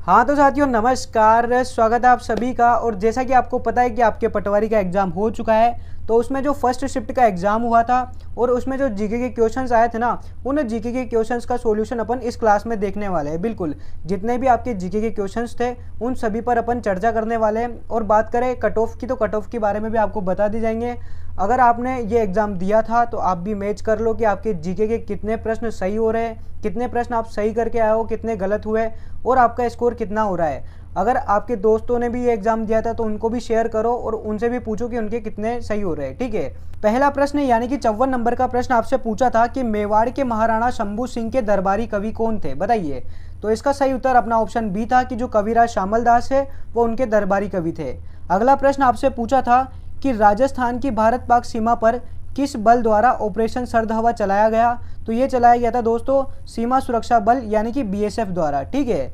हाँ तो साथियों नमस्कार, स्वागत है आप सभी का। और जैसा कि आपको पता है कि आपके पटवारी का एग्ज़ाम हो चुका है, तो उसमें जो फर्स्ट शिफ्ट का एग्ज़ाम हुआ था और उसमें जो जीके के क्वेश्चंस आए थे ना, उन जीके के क्वेश्चंस का सॉल्यूशन अपन इस क्लास में देखने वाले हैं। बिल्कुल जितने भी आपके जीके के क्वेश्चंस थे उन सभी पर अपन चर्चा करने वाले हैं। और बात करें कट ऑफ की, तो कट ऑफ के बारे में भी आपको बता दी जाएंगे। अगर आपने ये एग्ज़ाम दिया था तो आप भी मैच कर लो कि आपके जीके के कितने प्रश्न सही हो रहे हैं, कितने प्रश्न आप सही करके आए हो, कितने गलत हुए और आपका स्कोर कितना हो रहा है। अगर आपके दोस्तों ने भी ये एग्ज़ाम दिया था तो उनको भी शेयर करो और उनसे भी पूछो कि उनके कितने सही हो रहे हैं। ठीक है, पहला प्रश्न यानी कि 54 नंबर का प्रश्न आपसे पूछा था कि मेवाड़ के महाराणा शंभू सिंह के दरबारी कवि कौन थे, बताइए। तो इसका सही उत्तर अपना ऑप्शन बी था कि जो कविराज श्यामल दास है वो उनके दरबारी कवि थे। अगला प्रश्न आपसे पूछा था कि राजस्थान की भारत पाक सीमा पर किस बल द्वारा ऑपरेशन सर्द हवा चलाया गया। तो ये चलाया गया था दोस्तों सीमा सुरक्षा बल यानी कि बीएसएफ द्वारा। ठीक है,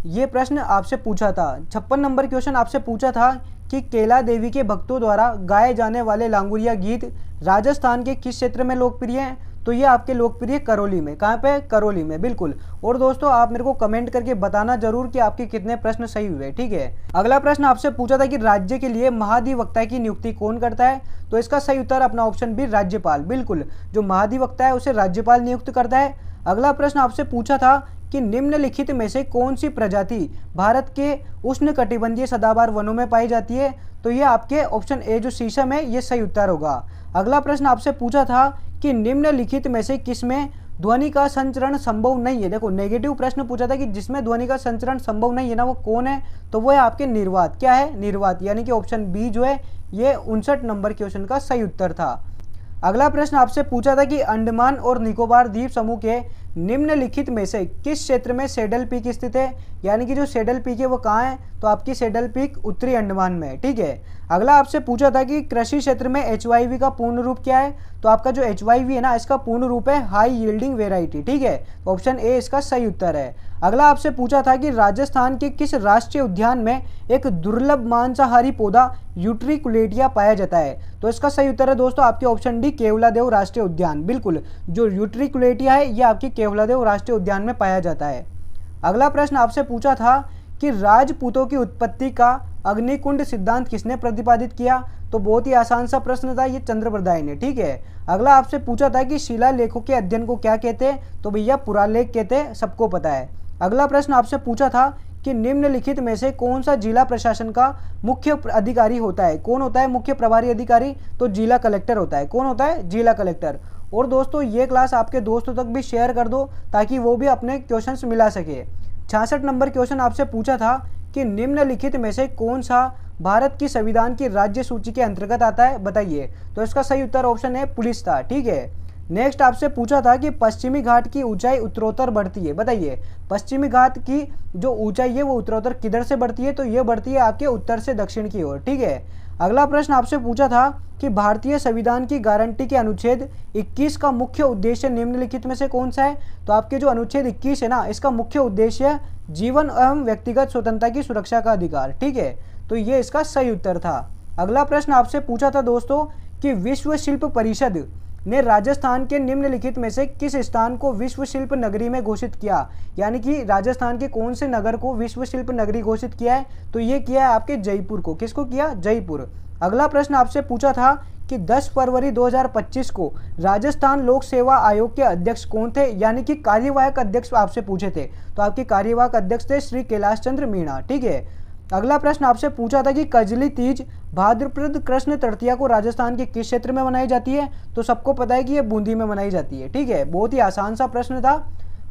ये प्रश्न आपसे पूछा था। 56 नंबर क्वेश्चन आपसे पूछा था कि केला देवी के भक्तों द्वारा गाए जाने वाले लांगुरिया गीत राजस्थान के किस क्षेत्र में लोकप्रिय हैं। तो ये आपके लोकप्रिय करौली में। कहाँ पे? करौली में, बिल्कुल। और दोस्तों आप मेरे को कमेंट करके बताना जरूर कि आपके कितने प्रश्न सही हुए। ठीक है, अगला प्रश्न आपसे पूछा था कि राज्य के लिए महाधिवक्ता की नियुक्ति कौन करता है। तो इसका सही उत्तर अपना ऑप्शन बी राज्यपाल। बिल्कुल, जो महाधिवक्ता है उसे राज्यपाल नियुक्त करता है। अगला प्रश्न आपसे पूछा था कि निम्नलिखित में से कौन सी प्रजाति भारत के उष्णकटिबंधीय सदाबहार वनों में पाई जाती है। तो ये आपके ऑप्शन ए जो शीशम है ये सही उत्तर होगा। अगला प्रश्न आपसे पूछा था कि निम्नलिखित में से किसमें ध्वनि का संचरण संभव नहीं है। देखो नेगेटिव प्रश्न पूछा था कि जिसमें ध्वनि का संचरण संभव नहीं है ना, वो कौन है। तो वो है आपके निर्वात। क्या है? निर्वात, यानी कि ऑप्शन बी जो है ये 59 नंबर क्वेश्चन का सही उत्तर था। अगला प्रश्न आपसे पूछा था कि अंडमान और निकोबार द्वीप समूह के निम्नलिखित में से किस क्षेत्र में सैडल पीक स्थित है। यानी कि जो सैडल पीक है वो कहाँ है। तो आपकी सैडल पीक उत्तरी अंडमान में है। ठीक है, अगला आपसे पूछा था कि कृषि क्षेत्र में HYV का पूर्ण रूप क्या है। तो आपका जो HYV है ना, इसका पूर्ण रूप है हाई यील्डिंग वेराइटी। ठीक है, ऑप्शन ए इसका सही उत्तर है। अगला आपसे पूछा था कि राजस्थान के किस राष्ट्रीय उद्यान में एक दुर्लभ मांसाहारी पौधा यूट्रिकुलेटिया पाया जाता है। तो इसका सही उत्तर है दोस्तों आपके ऑप्शन डी केवलादेव राष्ट्रीय उद्यान। बिल्कुल, जो यूट्रिकुलेटिया है ये आपकी केवलादेव राष्ट्रीय उद्यान में पाया जाता है। अगला प्रश्न आपसे पूछा था कि राजपूतों की उत्पत्ति का अग्निकुंड सिद्धांत किसने प्रतिपादित किया। तो बहुत ही आसान सा प्रश्न था, ये चंद्रप्रदाय ने। ठीक है, अगला आपसे पूछा था कि शिलालेखों के अध्ययन को क्या कहते हैं। तो भैया पुरालेख कहते हैं, सबको पता है। अगला प्रश्न आपसे पूछा था कि निम्नलिखित में से कौन सा जिला प्रशासन का मुख्य अधिकारी होता है। कौन होता है मुख्य प्रभारी अधिकारी। तो जिला कलेक्टर होता है। कौन होता है? जिला कलेक्टर। और दोस्तों ये क्लास आपके दोस्तों तक भी शेयर कर दो ताकि वो भी अपने क्वेश्चंस मिला सके। 66 नंबर क्वेश्चन आपसे पूछा था कि निम्नलिखित में से कौन सा भारत की संविधान की राज्य सूची के अंतर्गत आता है, बताइए। तो इसका सही उत्तर ऑप्शन है पुलिस था। ठीक है, नेक्स्ट आपसे पूछा था कि पश्चिमी घाट की ऊंचाई उत्तरोत्तर बढ़ती है, बताइए। पश्चिमी घाट की जो ऊंचाई है वो उत्तरोत्तर किधर से बढ़ती है। तो ये बढ़ती है आपके उत्तर से दक्षिण की ओर। ठीक है, अगला प्रश्न आपसे पूछा था कि भारतीय संविधान की गारंटी के अनुच्छेद 21 का मुख्य उद्देश्य निम्नलिखित में से कौन सा है। तो आपके जो अनुच्छेद 21 है ना, इसका मुख्य उद्देश्य जीवन एवं व्यक्तिगत स्वतंत्रता की सुरक्षा का अधिकार। ठीक है, तो ये इसका सही उत्तर था। अगला प्रश्न आपसे पूछा था दोस्तों कि विश्व शिल्प परिषद ने राजस्थान के निम्नलिखित में से किस स्थान को विश्व शिल्प नगरी में घोषित किया। यानी कि राजस्थान के कौन से नगर को विश्व शिल्प नगरी घोषित किया है। तो ये किया है आपके जयपुर को। किसको किया? जयपुर। अगला प्रश्न आपसे पूछा था कि 10 फरवरी 2025 को राजस्थान लोक सेवा आयोग के अध्यक्ष कौन थे। यानी कि कार्यवाहक अध्यक्ष आपसे पूछे थे। तो आपके कार्यवाहक अध्यक्ष थे श्री कैलाश चंद्र मीणा। ठीक है, अगला प्रश्न आपसे पूछा था कि कजली तीज भाद्रपद कृष्ण तृतीया को राजस्थान के किस क्षेत्र में मनाई जाती है। तो सबको पता है कि ये बूंदी में मनाई जाती है। ठीक है, बहुत ही आसान सा प्रश्न था।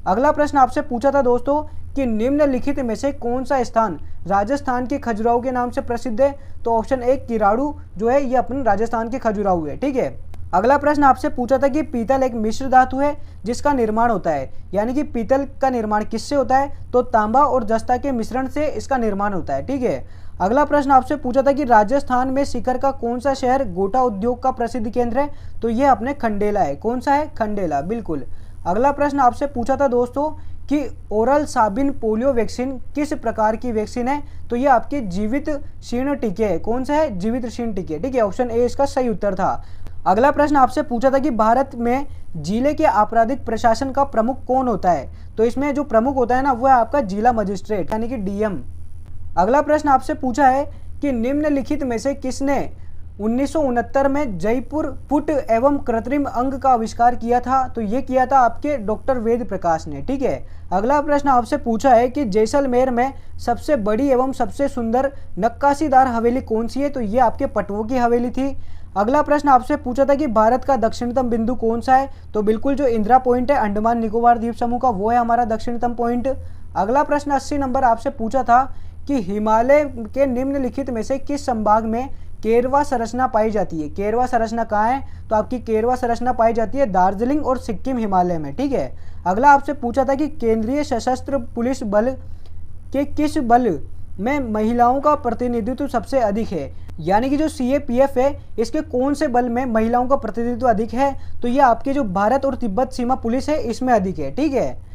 अगला प्रश्न आपसे पूछा था दोस्तों कि निम्नलिखित में से कौन सा स्थान राजस्थान के खजुराहो के नाम से प्रसिद्ध है। तो ऑप्शन ए किराड़ू जो है ये अपन राजस्थान के खजुराहो है। ठीक है, अगला प्रश्न आपसे पूछा था कि पीतल एक मिश्र धातु है जिसका निर्माण होता है। यानी कि पीतल का निर्माण किससे होता है। तो तांबा और जस्ता के मिश्रण से इसका निर्माण होता है। ठीक है, अगला प्रश्न आपसे पूछा था कि राजस्थान में सीकर का कौन सा शहर गोटा उद्योग का प्रसिद्ध केंद्र है। तो ये अपने खंडेला है। कौन सा है? खंडेला। बिल्कुल। अगला प्रश्न आपसे पूछा था दोस्तों कि ओरल साबिन पोलियो वैक्सीन किस प्रकार की वैक्सीन है। तो ये आपके जीवित शीर्ण टीके है। कौन सा है? जीवित शीर्ण टीके। ठीक है, ऑप्शन ए इसका सही उत्तर था। अगला प्रश्न आपसे पूछा था कि भारत में जिले के आपराधिक प्रशासन का प्रमुख कौन होता है। तो इसमें जो प्रमुख होता है ना, वो है आपका जिला मजिस्ट्रेट यानी कि डीएम। अगला प्रश्न आपसे पूछा है कि निम्नलिखित में से किसने 1969 में जयपुर फुट एवं कृत्रिम अंग का आविष्कार किया था। तो ये किया था आपके डॉक्टर वेद प्रकाश ने। ठीक है। अगला प्रश्न आपसे पूछा है कि जैसलमेर में सबसे बड़ी एवं सबसे सुंदर नक्काशीदार हवेली कौन सी है। तो ये आपके पटवों की हवेली थी। अगला प्रश्न आपसे पूछा था कि भारत का दक्षिणतम बिंदु कौन सा है। तो बिल्कुल जो इंदिरा पॉइंट है अंडमान निकोबार द्वीप समूह का, वो है हमारा दक्षिणतम पॉइंट। अगला प्रश्न 80 नंबर आपसे पूछा था कि हिमालय के निम्नलिखित में से किस संभाग में केरवा संरचना पाई जाती है। केरवा संरचना कहाँ है। तो आपकी केरवा संरचना पाई जाती है दार्जिलिंग और सिक्किम हिमालय में। ठीक है। अगला आपसे पूछा था कि केंद्रीय सशस्त्र पुलिस बल के किस बल में महिलाओं का प्रतिनिधित्व सबसे अधिक है। यानी कि जो सीएपीएफ है, इसके कौन से बल में महिलाओं का प्रतिनिधित्व अधिक है। तो ये आपके जो भारत और तिब्बत सीमा पुलिस है, इसमें अधिक है। ठीक है।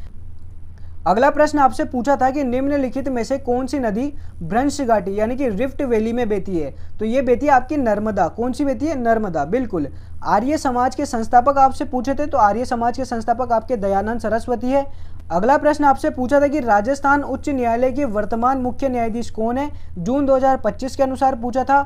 अगला प्रश्न आपसे पूछा था कि निम्नलिखित में से कौन सी नदी भ्रंश घाटी यानी कि रिफ्ट वैली में बहती है। तो ये बहती है आपकी नर्मदा। कौन सी बहती है। नर्मदा। बिल्कुल। आर्य समाज के संस्थापक आपसे पूछे थे, तो आर्य समाज के संस्थापक आपके दयानंद सरस्वती है। अगला प्रश्न आपसे पूछा था कि राजस्थान उच्च न्यायालय के वर्तमान मुख्य न्यायाधीश कौन है। जून 2025 के अनुसार पूछा था।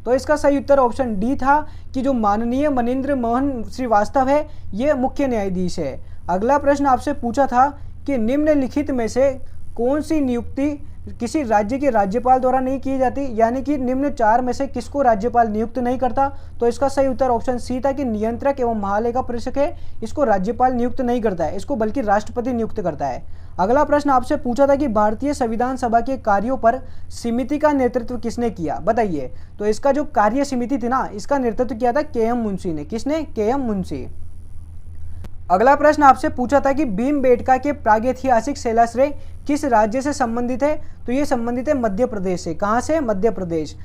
तो इसका सही उत्तर ऑप्शन डी था कि जो माननीय मनीन्द्र मोहन श्रीवास्तव है, ये मुख्य न्यायाधीश है। अगला प्रश्न आपसे पूछा था कि निम्नलिखित में से कौन सी नियुक्ति किसी राज्य के राज्यपाल द्वारा नहीं की जाती। यानी कि निम्न 4 में से किसको राज्यपाल नियुक्त नहीं करता। तो इसका सही उत्तर ऑप्शन सी था कि नियंत्रक एवं महालेखा परीक्षक है, इसको राज्यपाल नियुक्त नहीं करता है, इसको बल्कि राष्ट्रपति नियुक्त करता है। अगला प्रश्न आपसे पूछा था कि भारतीय संविधान सभा के कार्यों पर समिति का नेतृत्व किसने किया। बताइए। तो इसका जो कार्य समिति थी ना, इसका नेतृत्व किया था के.एम. मुंशी ने। किसने। के.एम. मुंशी। अगला प्रश्न आपसे पूछा था कि भीमबेटका के प्रागैतिहासिक शिलाश्रय किस राज्य से संबंधित है। तो ये संबंधित है मध्य प्रदेश से। कहाँ से। मध्य प्रदेश।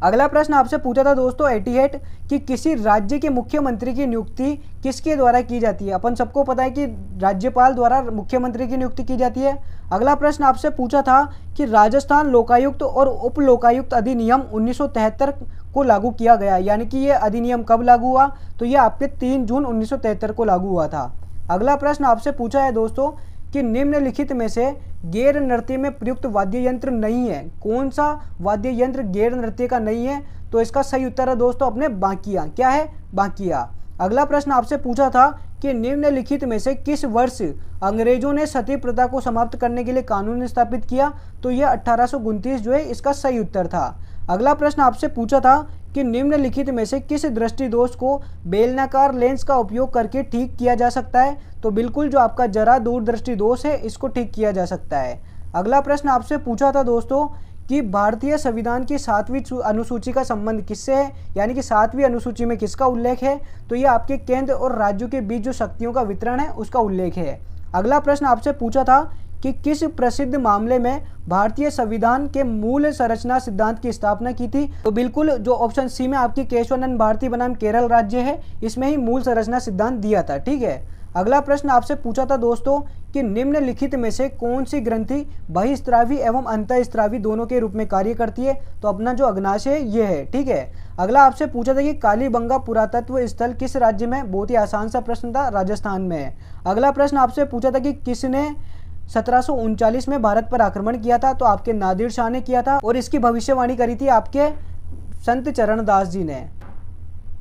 अगला प्रश्न आपसे पूछा था दोस्तों 88 कि किसी राज्य के मुख्यमंत्री की नियुक्ति किसके द्वारा की जाती है। अपन सबको पता है कि राज्यपाल द्वारा मुख्यमंत्री की नियुक्ति की जाती है। अगला प्रश्न आपसे पूछा था कि राजस्थान लोकायुक्त और उप लोकायुक्त अधिनियम 1973 को लागू किया गया। यानी कि ये अधिनियम कब लागू हुआ। तो ये आपके 3 जून 1973 को लागू हुआ था। अगला प्रश्न आपसे पूछा है दोस्तों कि निम्नलिखित में से गैर नृत्य में प्रयुक्त वाद्य यंत्र नहीं है। कौन सा वाद्य यंत्र गैर नृत्य का नहीं है। तो इसका सही उत्तर है दोस्तों अपने बांकिया। क्या है। बांकिया। अगला प्रश्न आपसे पूछा था कि निम्नलिखित में से किस वर्ष अंग्रेजों ने सती प्रथा को समाप्त करने के लिए कानून स्थापित किया। तो यह 1829 जो है इसका सही उत्तर था। अगला प्रश्न आपसे पूछा था कि निम्नलिखित में से किस दृष्टि दोष को बेलनाकार लेंस का उपयोग करके ठीक किया जा सकता है। तो बिल्कुल जो आपका जरा दूरदृष्टि दोष है, इसको ठीक किया जा सकता है। अगला प्रश्न आपसे पूछा था दोस्तों कि भारतीय संविधान की 7वीं अनुसूची का संबंध किससे है। यानी कि 7वीं अनुसूची में किसका उल्लेख है। तो ये आपके केंद्र और राज्यों के बीच जो शक्तियों का वितरण है, उसका उल्लेख है। अगला प्रश्न आपसे पूछा था कि किस प्रसिद्ध मामले में भारतीय संविधान के मूल संरचना सिद्धांत की स्थापना की थी। तो बिल्कुल जो ऑप्शन सी में आपकी केशवानंद भारती बनाम केरल राज्य है, इसमें ही मूल संरचना सिद्धांत दिया था। ठीक है। अगला प्रश्न आपसे पूछा था दोस्तों कि निम्नलिखित में से कौन सी ग्रंथि बहिस्त्रावी एवं अंतःस्त्रावी दोनों के रूप में कार्य करती है। तो अपना जो अग्नाशय है ये है। ठीक है। अगला आपसे पूछा था कि कालीबंगा पुरातत्व स्थल किस राज्य में। बहुत ही आसान सा प्रश्न था, राजस्थान में है। अगला प्रश्न आपसे पूछा था कि किसने 1739 में भारत पर आक्रमण किया था। तो आपके नादिर शाह ने किया था और इसकी भविष्यवाणी करी थी आपके संत चरणदास जी ने।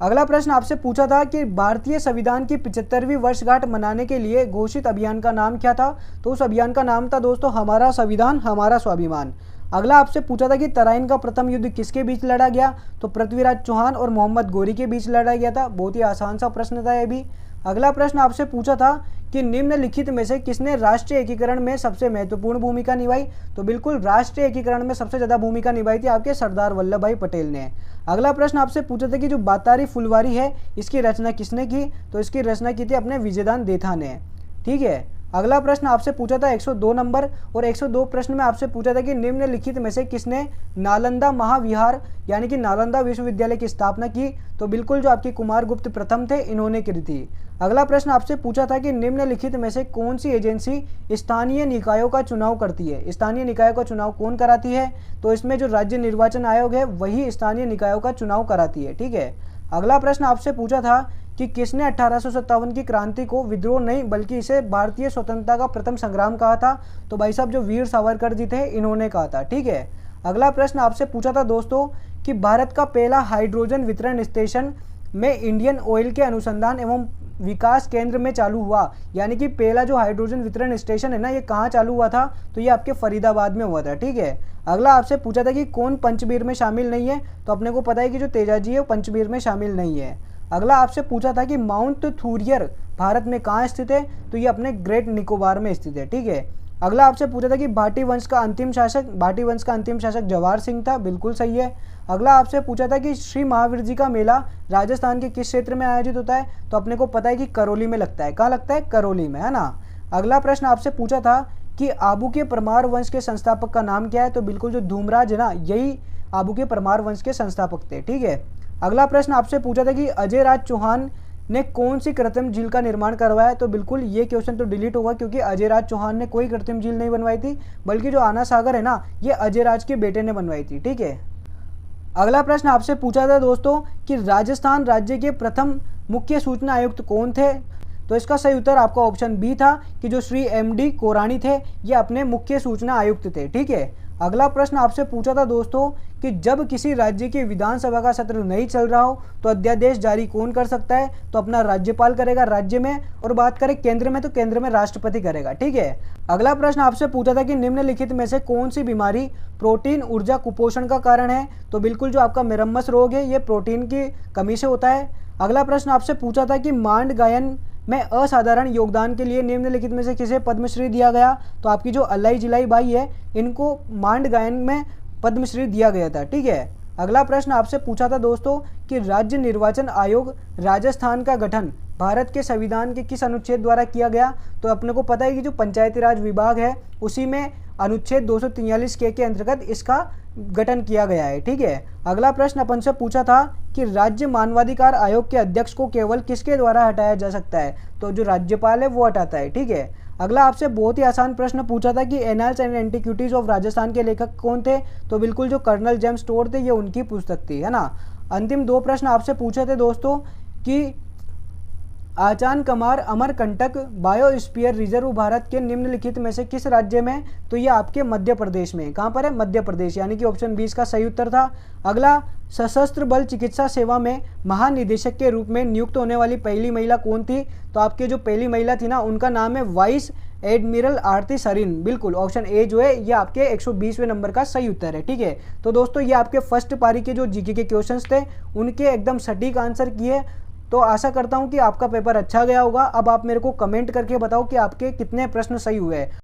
अगला प्रश्न आपसे पूछा था कि भारतीय संविधान की 75वीं वर्षगांठ मनाने के लिए घोषित अभियान का नाम क्या था। तो उस अभियान का नाम था दोस्तों हमारा संविधान हमारा स्वाभिमान। अगला आपसे पूछा था कि तराइन का प्रथम युद्ध किसके बीच लड़ा गया। तो पृथ्वीराज चौहान और मोहम्मद गोरी के बीच लड़ा गया था। बहुत ही आसान सा प्रश्न था यह भी। अगला प्रश्न आपसे पूछा था कि निम्नलिखित में से किसने राष्ट्रीय एकीकरण में सबसे महत्वपूर्ण भूमिका निभाई। तो बिल्कुल राष्ट्रीय एकीकरण में सबसे ज़्यादा भूमिका निभाई थी आपके सरदार वल्लभ भाई पटेल ने। अगला प्रश्न आपसे पूछा था कि जो बातारी फुलवारी है, इसकी रचना किसने की। तो इसकी रचना की थी अपने विजयदान देथा ने। ठीक है। अगला प्रश्न आपसे पूछा था 102 नंबर और 102 प्रश्न में आपसे पूछा था कि निम्नलिखित में से किसने नालंदा महाविहार यानी कि नालंदा विश्वविद्यालय की स्थापना की। तो बिल्कुल जो आपके कुमारगुप्त प्रथम थे, इन्होंने की थी। अगला प्रश्न आपसे पूछा था कि निम्नलिखित में से कौन सी एजेंसी स्थानीय निकायों का चुनाव करती है। स्थानीय निकायों का चुनाव कौन कराती है। तो इसमें जो राज्य निर्वाचन आयोग है, वही स्थानीय निकायों का चुनाव कराती है। ठीक है। अगला प्रश्न आपसे पूछा था कि किसने 1857 की क्रांति को विद्रोह नहीं बल्कि इसे भारतीय स्वतंत्रता का प्रथम संग्राम कहा था? तो भाई साहब जो वीर सावरकर जी थे इन्होंने कहा था। ठीक है। अगला प्रश्न आपसे पूछा था दोस्तों कि भारत का पहला हाइड्रोजन वितरण स्टेशन में इंडियन ऑयल के अनुसंधान एवं विकास केंद्र में चालू हुआ, यानी कि पहला जो हाइड्रोजन वितरण स्टेशन है ना, ये कहाँ चालू हुआ था? तो ये आपके फरीदाबाद में हुआ था। ठीक है। अगला आपसे पूछा था कि कौन पंचबीर में शामिल नहीं है? तो अपने को पता है कि जो तेजाजी है वो पंचबीर में शामिल नहीं है। अगला आपसे पूछा था कि माउंट थूरियर भारत में कहाँ स्थित है? तो ये अपने ग्रेट निकोबार में स्थित है। ठीक है। अगला आपसे पूछा था कि भाटी वंश का अंतिम शासक जवाहर सिंह था। बिल्कुल सही है। अगला आपसे पूछा था कि श्री महावीर जी का मेला राजस्थान के किस क्षेत्र में आयोजित होता है? तो अपने को पता है कि करौली में लगता है। कहाँ लगता है? करौली में, है ना। अगला प्रश्न आपसे पूछा था कि आबू के परमार वंश के संस्थापक का नाम क्या है? तो बिल्कुल जो धूमराज है ना, यही आबू के परमार वंश के संस्थापक थे। ठीक है। अगला प्रश्न आपसे पूछा था कि अजय राज चौहान ने कौन सी कृत्रिम झील का निर्माण करवाया? तो बिल्कुल ये क्वेश्चन तो डिलीट होगा, क्योंकि अजय राज चौहान ने कोई कृत्रिम झील नहीं बनवाई थी, बल्कि जो आना सागर है ना, ये अजय राज के बेटे ने बनवाई थी। ठीक है। अगला प्रश्न आपसे पूछा था दोस्तों कि राजस्थान राज्य के प्रथम मुख्य सूचना आयुक्त कौन थे? तो इसका सही उत्तर आपका ऑप्शन बी था कि जो श्री MD कोरानी थे, ये अपने मुख्य सूचना आयुक्त थे। ठीक है। अगला प्रश्न आपसे पूछा था दोस्तों कि जब किसी राज्य की विधानसभा का सत्र नहीं चल रहा हो तो अध्यादेश जारी कौन कर सकता है? तो अपना राज्यपाल करेगा राज्य में, और बात करें केंद्र में तो केंद्र में राष्ट्रपति करेगा। ठीक है। अगला प्रश्न आपसे पूछा था कि निम्नलिखित में से कौन सी बीमारी प्रोटीन ऊर्जा कुपोषण का कारण है? तो बिल्कुल जो आपका मिरम्मस रोग है ये प्रोटीन की कमी से होता है। अगला प्रश्न आपसे पूछा था कि मांड गायन में असाधारण योगदान के लिए निम्नलिखित में से किसे पद्मश्री दिया गया? तो आपकी जो अल्लाई जिलाई बाई है, इनको मांड गायन में पद्मश्री दिया गया था। ठीक है। अगला प्रश्न आपसे पूछा था दोस्तों कि राज्य निर्वाचन आयोग राजस्थान का गठन भारत के संविधान के किस अनुच्छेद द्वारा किया गया? तो अपने को पता है कि जो पंचायती राज विभाग है उसी में अनुच्छेद 243 के अंतर्गत इसका गठन किया गया है। ठीक है। अगला प्रश्न अपन से पूछा था कि राज्य मानवाधिकार आयोग के अध्यक्ष को केवल किसके द्वारा हटाया जा सकता है? तो जो राज्यपाल है वो हटाता है। ठीक है। अगला आपसे बहुत ही आसान प्रश्न पूछा था कि annals and antiquities of Rajasthan के लेखक कौन थे? तो बिल्कुल जो कर्नल जेम्स स्टोर थे, ये उनकी पुस्तक थी, है ना। अंतिम दो प्रश्न आपसे पूछे थे दोस्तों कि आचान कमार अमरकंटक बायोस्फीयर रिजर्व भारत के निम्नलिखित में से किस राज्य में? तो ये आपके मध्य प्रदेश में। कहाँ पर है? मध्य प्रदेश, यानी कि ऑप्शन 20 का सही उत्तर था। अगला, सशस्त्र बल चिकित्सा सेवा में महानिदेशक के रूप में नियुक्त होने वाली पहली महिला कौन थी? तो आपके जो पहली महिला थी ना, उनका नाम है वाइस एडमिरल आरती सरीन। बिल्कुल ऑप्शन ए जो है ये आपके 120वें नंबर का सही उत्तर है। ठीक है। तो दोस्तों ये आपके फर्स्ट पारी के जो जीके के क्वेश्चंस थे उनके एकदम सटीक आंसर किए। तो आशा करता हूं कि आपका पेपर अच्छा गया होगा। अब आप मेरे को कमेंट करके बताओ कि आपके कितने प्रश्न सही हुए हैं।